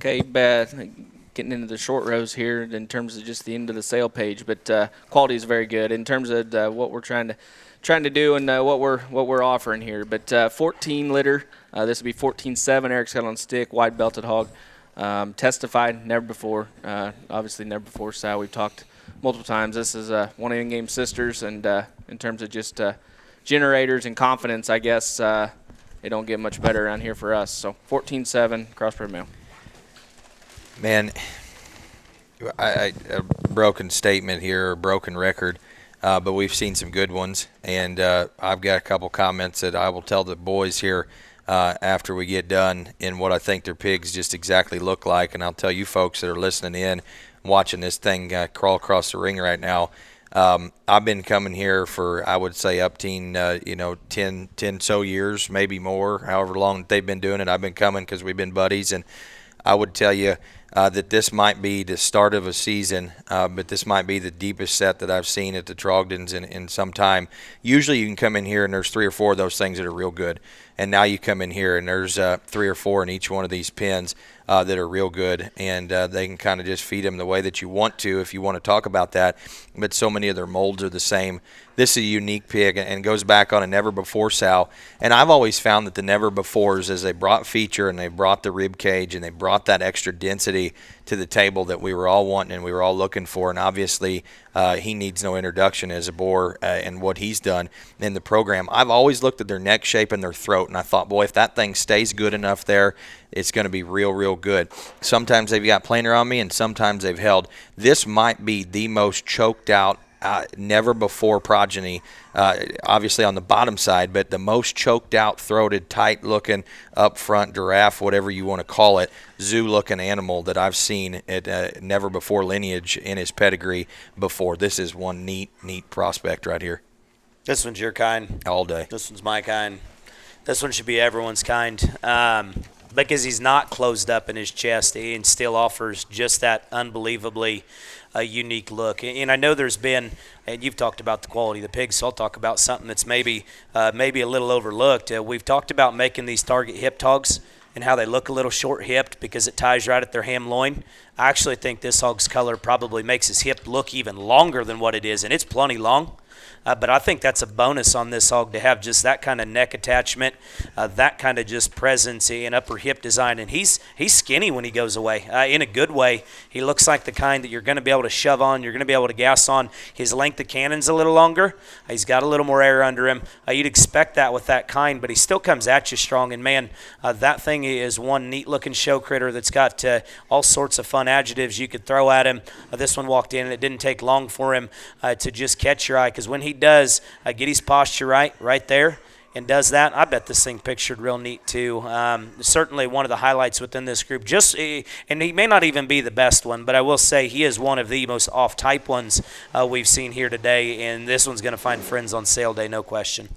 okay, getting into the short rows here in terms of just the end of the sale page, but quality is very good in terms of what we're trying to do and what we're offering here. But 14 litter, this will be 14.7. Eric's got on stick, wide belted hog. Testified, never before. Obviously, never before sow. We've talked multiple times. This is one of in-game sisters, and in terms of just generators and confidence, I guess it don't get much better around here for us. So 14.7 crossbred male. Man, a broken statement here, a broken record, but we've seen some good ones, and I've got a couple comments that I will tell the boys here after we get done in what I think their pigs just exactly look like, and I'll tell you folks that are listening in, watching this thing crawl across the ring right now. I've been coming here for, I would say, up to 10 so years, maybe more, however long that they've been doing it. I've been coming because we've been buddies, and I would tell you that this might be the start of a season, but this might be the deepest set that I've seen at the Trogdons in some time. Usually you can come in here and there's 3 or 4 of those things that are real good, and now you come in here and there's 3 or 4 in each one of these pens that are real good, and they can kind of just feed them the way that you want to if you want to talk about that, but so many of their molds are the same. This is a unique pig and goes back on a never-before sow, and I've always found that the never-befores, as they brought feature and they brought the rib cage and they brought that extra density to the table that we were all wanting and we were all looking for, and obviously he needs no introduction as a boar and what he's done in the program. I've always looked at their neck shape and their throat, and I thought, boy, if that thing stays good enough there, it's going to be real, real good. Sometimes they've got planer on me, and sometimes they've held. This might be the most choked out, never-before progeny, obviously on the bottom side, but the most choked out, throated, tight-looking, up-front giraffe, whatever you want to call it, zoo-looking animal that I've seen at never-before lineage in his pedigree before. This is one neat prospect right here. This one's your kind. All day. This one's my kind. This one should be everyone's kind. Because he's not closed up in his chest and still offers just that unbelievably unique look. And I know there's been, and you've talked about the quality of the pigs, so I'll talk about something that's maybe a little overlooked. We've talked about making these target hipped hogs and how they look a little short-hipped because it ties right at their ham loin. I actually think this hog's color probably makes his hip look even longer than what it is, and it's plenty long. But I think that's a bonus on this hog to have just that kind of neck attachment, that kind of just presence and upper hip design. And he's skinny when he goes away, in a good way. He looks like the kind that you're going to be able to shove on, you're going to be able to gas on. His length of cannon's a little longer. He's got a little more air under him. You'd expect that with that kind, but he still comes at you strong. And, man, that thing is one neat-looking show critter that's got all sorts of fun adjectives you could throw at him. This one walked in, and it didn't take long for him to just catch your eye, because when he does get his posture right there and does that, I bet this thing pictured real neat too. Certainly one of the highlights within this group. And he may not even be the best one, but I will say he is one of the most off-type ones we've seen here today, and this one's going to find friends on sale day, no question.